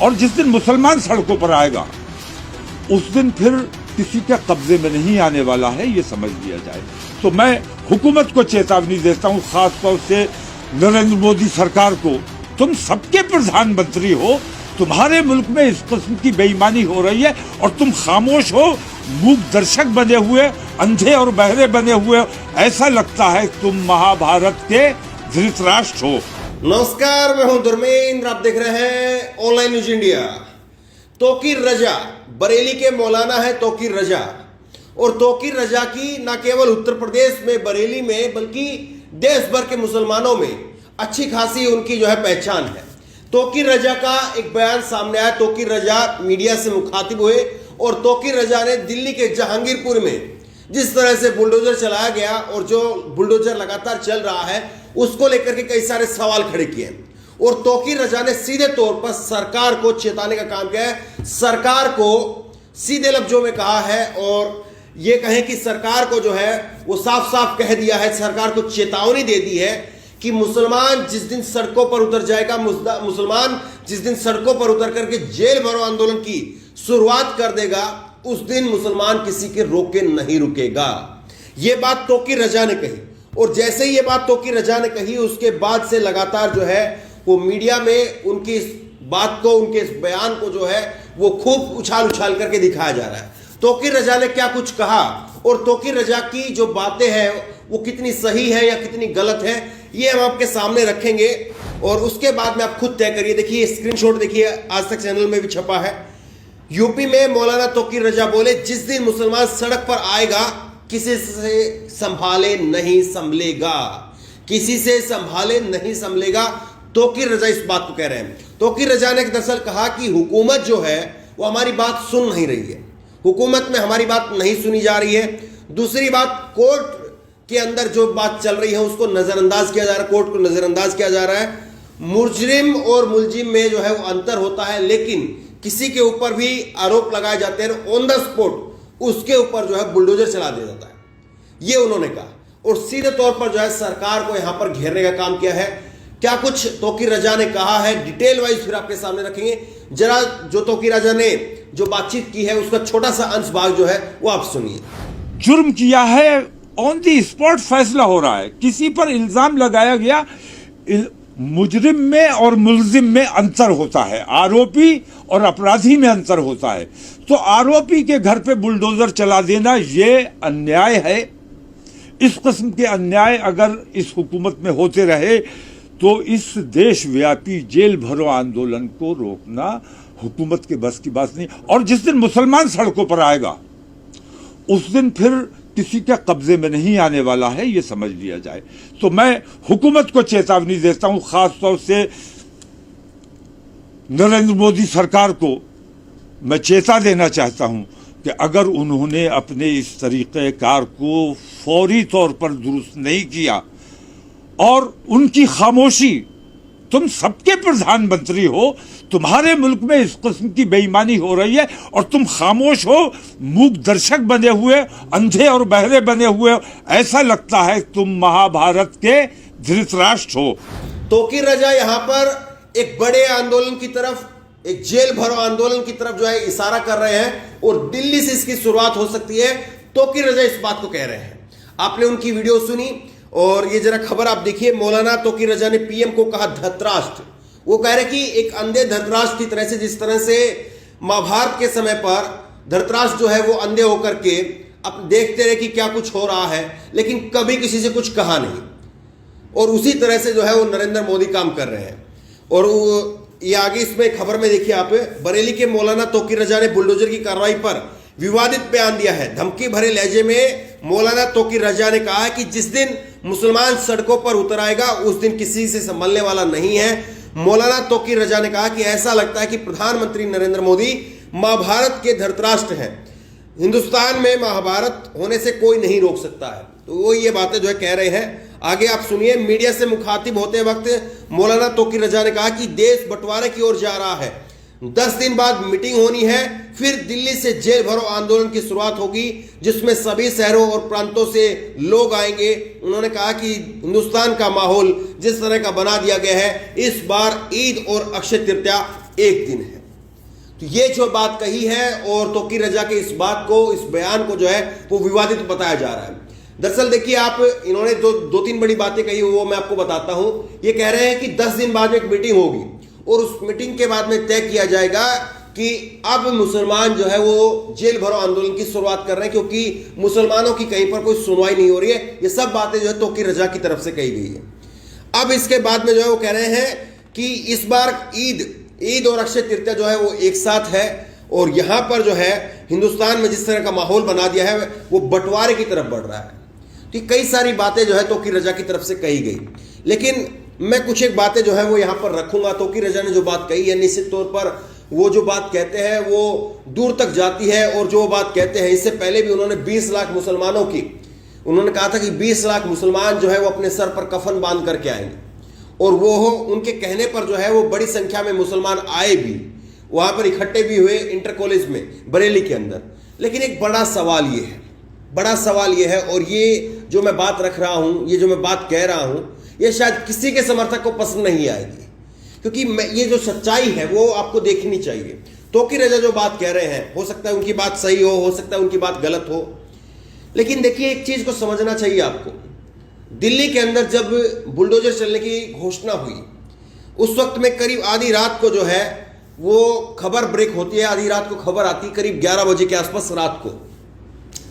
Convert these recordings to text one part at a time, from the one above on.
और जिस दिन मुसलमान सड़कों पर आएगा उस दिन फिर किसी के कब्जे में नहीं आने वाला है, ये समझ लिया जाए। तो मैं हुकूमत को चेतावनी देता हूं, खास तौर से नरेंद्र मोदी सरकार को, तुम सबके प्रधानमंत्री हो, तुम्हारे मुल्क में इस किस्म की बेईमानी हो रही है और तुम खामोश हो, मूक दर्शक बने हुए, अंधे और बहरे बने हुए। ऐसा लगता है तुम महाभारत के धृतराष्ट्र हो। नमस्कार, मैं हूं धर्मेंद्र, आप देख रहे हैं ऑनलाइन न्यूज इंडिया। तौकीर रजा, बरेली के मौलाना है तौकीर रजा, और तौकीर रजा की न केवल उत्तर प्रदेश में बरेली में बल्कि देश भर के मुसलमानों में अच्छी खासी उनकी जो है पहचान है। तौकीर रजा का एक बयान सामने आया। तौकीर रजा मीडिया से मुखातिब हुए और तौकीर रजा ने दिल्ली के जहांगीरपुर में जिस तरह से बुलडोजर चलाया गया और जो बुलडोजर लगातार चल रहा है उसको लेकर के कई सारे सवाल खड़े किए, और तौकीर रजा ने सीधे तौर पर सरकार को चेताने का काम किया है। सरकार को सीधे लफ्जों में कहा है और ये कहें कि सरकार को जो है वो साफ साफ कह दिया है, सरकार को चेतावनी दे दी है कि मुसलमान जिस दिन सड़कों पर उतर जाएगा, मुसलमान जिस दिन सड़कों पर उतर करके जेल भरो आंदोलन की शुरुआत कर देगा, उस दिन मुसलमान किसी के रोके नहीं रुकेगा। यह बात तौकीर रजा ने कही, और जैसे ही ये बात तौकीर रजा ने कही उसके बाद से लगातार जो है वो मीडिया में उनकी इस बात को, उनके इस बयान को जो है वो खूब उछाल उछाल करके दिखाया जा रहा है। तौकीर रजा ने क्या कुछ कहा और तौकीर रजा की जो बातें हैं वो कितनी सही है या कितनी गलत है, ये हम आपके सामने रखेंगे और उसके बाद में आप खुद तय करिए। देखिए स्क्रीनशॉट देखिए, आज तक चैनल में भी छपा है। यूपी में मौलाना तौकीर रजा बोले, जिस दिन मुसलमान सड़क पर आएगा किसी से संभाले नहीं संभलेगा, किसी से संभाले नहीं संभलेगा। तौकीर रजा इस बात को कह रहे हैं। तौकीर रजा ने दरअसल कहा कि हुकूमत जो है वो हमारी बात सुन नहीं रही है, हुकूमत में हमारी बात नहीं सुनी जा रही है। दूसरी बात, कोर्ट के अंदर जो बात चल रही है उसको नजरअंदाज किया जा रहा है, कोर्ट को नजरअंदाज किया जा रहा है। मुजरिम और मुलजिम में जो है वो अंतर होता है, लेकिन किसी के ऊपर भी आरोप लगाए जाते हैं ऑन द स्पॉट उसके ऊपर जो है बुलडोजर चला दिया जाता है, ये उन्होंने कहा। और सीधे तौर पर जो है सरकार को यहां पर घेरने का काम किया है। क्या कुछ तौकीर रजा ने कहा है डिटेल वाइज फिर आपके सामने रखेंगे। जरा जो तौकीर रजा ने जो बातचीत की है उसका छोटा सा अंश भाग जो है वो आप सुनिए। जुर्म किया है, ऑन दी स्पॉट फैसला हो रहा है, किसी पर इल्जाम लगाया गया। मुजरिम में और मुलजिम में अंतर होता है, आरोपी और अपराधी में अंतर होता है। तो आरोपी के घर पे बुलडोजर चला देना ये अन्याय है। इस किस्म के अन्याय अगर इस हुकूमत में होते रहे तो इस देशव्यापी जेल भरो आंदोलन को रोकना हुकूमत के बस की बात नहीं। और जिस दिन मुसलमान सड़कों पर आएगा उस दिन फिर किसी के कब्जे में नहीं आने वाला है, ये समझ लिया जाए। तो मैं हुकूमत को चेतावनी देता हूं, खास तौर से नरेंद्र मोदी सरकार को मैं चेता देना चाहता हूं कि अगर उन्होंने अपने इस तरीक़ेकार को फौरी तौर पर दुरुस्त नहीं किया और उनकी खामोशी, तुम सबके प्रधानमंत्री हो, तुम्हारे मुल्क में इस किस्म की बेईमानी हो रही है और तुम खामोश हो, मूक दर्शक बने हुए, अंधे और बहरे बने हुए। ऐसा लगता है तुम महाभारत के धृतराष्ट्र हो। तौकीर रजा यहां पर एक बड़े आंदोलन की तरफ, एक जेल भरो आंदोलन की तरफ जो है इशारा कर रहे हैं और दिल्ली से इसकी शुरुआत हो सकती है। तौकीर रजा इस बात को कह रहे हैं। आपने उनकी वीडियो सुनी और ये जरा खबर आप देखिए। मौलाना तौकीर रजा ने पीएम को कहा धृतराष्ट्र। वो कह रहे कि एक अंधे धृतराष्ट्र की तरह से, जिस तरह से महाभारत के समय पर धृतराष्ट्र जो है वो अंधे होकर के अब देखते रहे कि क्या कुछ हो रहा है, लेकिन कभी किसी से कुछ कहा नहीं, और उसी तरह से जो है वो नरेंद्र मोदी काम कर रहे हैं। और ये आगे इसमें खबर में देखिए आप, बरेली के मौलाना तौकीर रजा ने बुलडोजर की कार्रवाई पर विवादित बयान दिया है। धमकी भरे लहजे में मौलाना तौकीर रजा ने कहा है कि जिस दिन मुसलमान सड़कों पर उतर आएगा उस दिन किसी से संभलने वाला नहीं है। मौलाना तौकीर रजा ने कहा कि ऐसा लगता है कि प्रधानमंत्री नरेंद्र मोदी महाभारत के धृतराष्ट्र हैं, हिंदुस्तान में महाभारत होने से कोई नहीं रोक सकता है। तो वो ये बातें जो है कह रहे हैं। आगे आप सुनिए। मीडिया से मुखातिब होते वक्त मौलाना तौकीर रजा ने कहा कि देश बंटवारे की ओर जा रहा है, 10 दिन बाद मीटिंग होनी है, फिर दिल्ली से जेल भरो आंदोलन की शुरुआत होगी जिसमें सभी शहरों और प्रांतों से लोग आएंगे। उन्होंने कहा कि हिंदुस्तान का माहौल जिस तरह का बना दिया गया है, इस बार ईद और अक्षय तृतीया एक दिन है। तो ये जो बात कही है और तौकीर रजा के इस बात को, इस बयान को जो है वो विवादित बताया जा रहा है। दरअसल देखिए, आप इन्होंने दो तीन बड़ी बातें कही, वो मैं आपको बताता हूं। ये कह रहे हैं कि 10 दिन बाद में एक मीटिंग होगी और उस मीटिंग के बाद में तय किया जाएगा कि अब मुसलमान जो है वो जेल भरो आंदोलन की शुरुआत कर रहे हैं, क्योंकि मुसलमानों की कहीं पर कोई सुनवाई नहीं हो रही है। ये सब बातें जो है तौकीर रजा की तरफ से कही गई है। अब इसके बाद में जो है वो कह रहे हैं कि इस बार ईद और अक्षय तृतीया जो है वो एक साथ है, और यहां पर जो है हिंदुस्तान में जिस तरह का माहौल बना दिया है वो बंटवारे की तरफ बढ़ रहा है। तो कई सारी बातें जो है तौकीर रजा की तरफ से कही गई, लेकिन मैं कुछ एक बातें जो है वो यहां पर रखूंगा। तौकीर रजा ने जो बात कही है, निश्चित तौर पर वो जो बात कहते हैं वो दूर तक जाती है, और जो बात कहते हैं, इससे पहले भी उन्होंने 20 लाख मुसलमानों की, उन्होंने कहा था कि 20 लाख मुसलमान जो है वो अपने सर पर कफन बांध करके आएंगे, और वो उनके कहने पर जो है वो बड़ी संख्या में मुसलमान आए भी, वहां पर इकट्ठे भी हुए इंटर कॉलेज में बरेली के अंदर। लेकिन एक बड़ा सवाल ये है, और ये जो मैं बात रख रहा हूं, ये जो मैं बात कह रहा हूं, ये शायद किसी के समर्थक को पसंद नहीं आएगी, क्योंकि ये जो सच्चाई है वो आपको देखनी चाहिए। तौकीर रजा जो बात कह रहे हैं, हो सकता है उनकी बात सही हो सकता है उनकी बात गलत हो, लेकिन देखिए एक चीज को समझना चाहिए आपको। दिल्ली के अंदर जब बुलडोजर चलने की घोषणा हुई, उस वक्त में करीब आधी रात को जो है वो खबर ब्रेक होती है, आधी रात को खबर आती, करीब 11 बजे के आसपास, रात को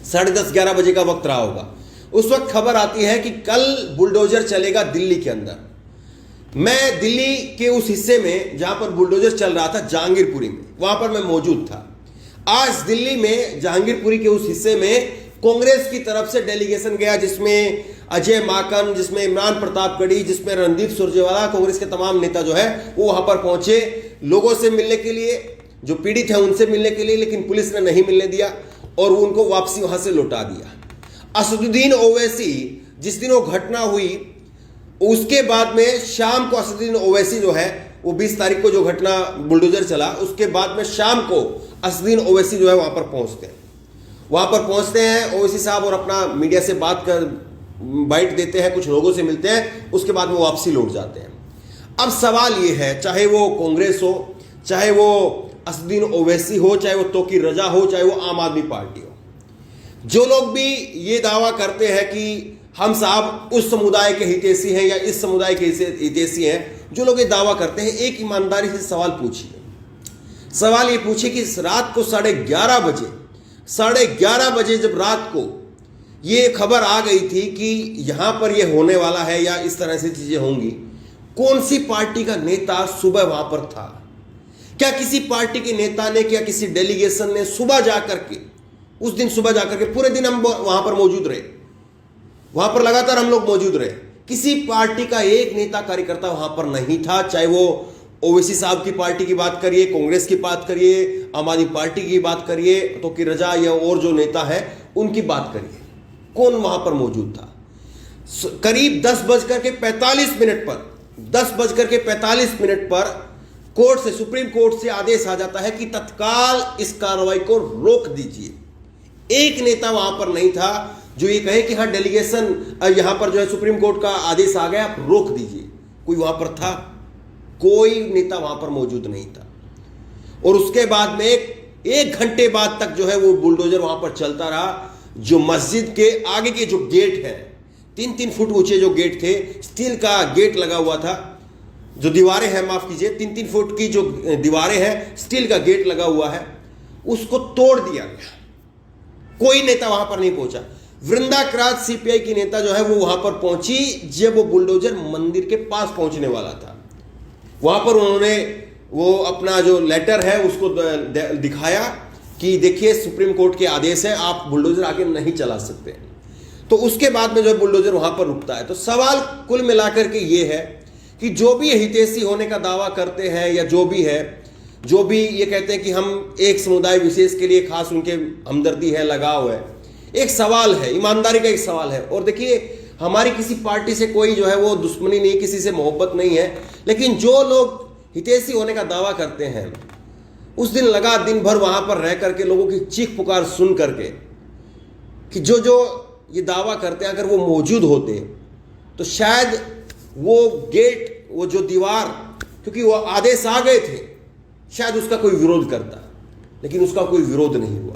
10:30-11 बजे का वक्त रहा होगा। उस वक्त खबर आती है कि कल बुलडोजर चलेगा दिल्ली के अंदर। मैं दिल्ली के उस हिस्से में जहां पर बुलडोजर चल रहा था, जहांगीरपुरी में, वहां पर मैं मौजूद था। आज दिल्ली में जहांगीरपुरी के उस हिस्से में कांग्रेस की तरफ से डेलीगेशन गया, जिसमें अजय माकन, जिसमें इमरान प्रतापगढ़ी, जिसमें रणदीप सुरजेवाला, कांग्रेस के तमाम नेता जो है वो वहां पर पहुंचे लोगों से मिलने के लिए, जो पीड़ित हैं उनसे मिलने के लिए, लेकिन पुलिस ने नहीं मिलने दिया और उनको वापसी वहां से लौटा दिया। असदुद्दीन ओवैसी, जिस दिन वो घटना हुई उसके बाद में शाम को असदुद्दीन ओवैसी जो है वो 20 तारीख को जो घटना बुलडोजर चला, उसके बाद में शाम को असदुद्दीन ओवैसी जो है वहां पर पहुंचते हैं ओवैसी साहब, और अपना मीडिया से बात कर बाइट देते हैं, कुछ लोगों से मिलते हैं, उसके बाद वो वापसी लौट जाते हैं। अब सवाल ये है, चाहे वो कांग्रेस हो, चाहे वो असदुद्दीन ओवैसी हो, चाहे वो तौकीर रजा हो, चाहे वो आम आदमी पार्टी हो, जो लोग भी ये दावा करते हैं कि हम साहब उस समुदाय के हितैषी हैं या इस समुदाय के हितैषी हैं, जो लोग ये दावा करते हैं, एक ईमानदारी से सवाल ये पूछिए कि इस रात को 11:30 बजे जब रात को ये खबर आ गई थी कि यहां पर ये होने वाला है या इस तरह से चीजें होंगी, कौन सी पार्टी का नेता सुबह वहां पर था? क्या किसी पार्टी के नेता ने, क्या किसी डेलीगेशन ने सुबह जाकर के, उस दिन सुबह जाकर के, पूरे दिन हम वहां पर मौजूद रहे, वहां पर लगातार हम लोग मौजूद रहे, किसी पार्टी का एक नेता कार्यकर्ता वहां पर नहीं था, चाहे वो ओवैसी साहब की पार्टी की बात करिए, कांग्रेस की बात करिए, आम आदमी पार्टी की बात करिए, तौकीर रजा या और जो नेता है उनकी बात करिए, कौन वहां पर मौजूद था? करीब 10:45 पर कोर्ट से, सुप्रीम कोर्ट से आदेश आ जाता है कि तत्काल इस कार्रवाई को रोक दीजिए। एक नेता वहां पर नहीं था जो ये कहे कि हाँ डेलीगेशन यहां पर जो है सुप्रीम कोर्ट का आदेश आ गया, आप रोक दीजिए। कोई वहां पर था? कोई नेता वहां पर मौजूद नहीं था। और उसके बाद में एक घंटे बाद तक जो है वो बुलडोजर वहां पर चलता रहा। जो मस्जिद के आगे के जो गेट है, 3-3 फुट ऊंचे जो गेट थे, स्टील का गेट लगा हुआ था, जो दीवारें हैं, माफ कीजिए, 3-3 फुट की जो दीवारें हैं, स्टील का गेट लगा हुआ है, उसको तोड़ दिया गया। कोई नेता वहां पर नहीं पहुंचा। वृंदा क्राज सीपीआई की नेता जो है वो वहां पर पहुंची जब वो बुलडोजर मंदिर के पास पहुंचने वाला था। वहां पर उन्होंने वो अपना जो लेटर है उसको दिखाया कि देखिए सुप्रीम कोर्ट के आदेश है, आप बुलडोजर आगे नहीं चला सकते। तो उसके बाद में जो है बुलडोजर वहां पर रुकता है। तो सवाल कुल मिलाकर के ये है कि जो भी हितैषी होने का दावा करते हैं या जो भी ये कहते हैं कि हम एक समुदाय विशेष के लिए खास उनके हमदर्दी है, लगाव है, एक सवाल है, ईमानदारी का एक सवाल है। और देखिए हमारी किसी पार्टी से कोई जो है वो दुश्मनी नहीं, किसी से मोहब्बत नहीं है, लेकिन जो लोग हितैषी होने का दावा करते हैं उस दिन लगा दिन भर वहां पर रह करके लोगों की चीख पुकार सुन करके कि जो ये दावा करते हैं अगर वो मौजूद होते तो शायद वो गेट, वो जो दीवार, क्योंकि वो आदेश आ गए थे, शायद उसका कोई विरोध करता, लेकिन उसका कोई विरोध नहीं हुआ।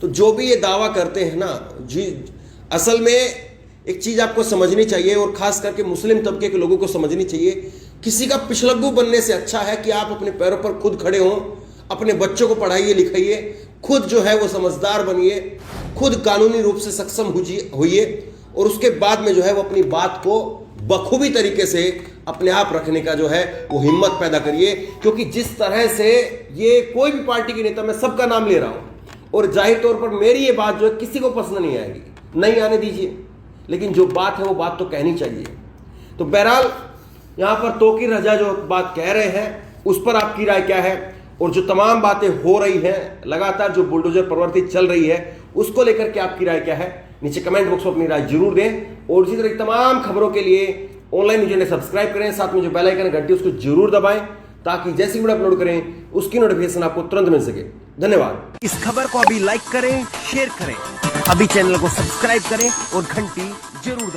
तो जो भी ये दावा करते हैं ना जी, असल में एक चीज आपको समझनी चाहिए, और खास करके मुस्लिम तबके के लोगों को समझनी चाहिए, किसी का पिछलग्गू बनने से अच्छा है कि आप अपने पैरों पर खुद खड़े हों, अपने बच्चों को पढ़ाइए लिखाइए, खुद जो है वो समझदार बनिए, खुद कानूनी रूप से सक्षम होइए, और उसके बाद में जो है वो अपनी बात को बखूबी तरीके से अपने आप रखने का जो है वो हिम्मत पैदा करिए। क्योंकि जिस तरह से ये कोई भी पार्टी के नेता, मैं सबका नाम ले रहा हूं, और जाहिर तौर पर मेरी ये बात जो है किसी को पसंद नहीं आएगी, नहीं आने दीजिए, लेकिन जो बात है वो बात तो कहनी चाहिए। तो बहरहाल यहां पर तौकीर रजा जो बात कह रहे हैं उस पर आपकी राय क्या है, और जो तमाम बातें हो रही हैं, लगातार जो बुलडोजर प्रवृत्ति चल रही है, उसको लेकर के आपकी राय क्या है, नीचे कमेंट बॉक्स में अपनी राय जरूर दें। और इसी तरह की तमाम खबरों के लिए ऑनलाइन न्यूज़ चैनल सब्सक्राइब करें, साथ में जो बेल आइकन घंटी उसको जरूर दबाएं, ताकि जैसी वीडियो अपलोड करें उसकी नोटिफिकेशन आपको तुरंत मिल सके। धन्यवाद। इस खबर को अभी लाइक करें, शेयर करें, अभी चैनल को सब्सक्राइब करें और घंटी जरूर दबाएं।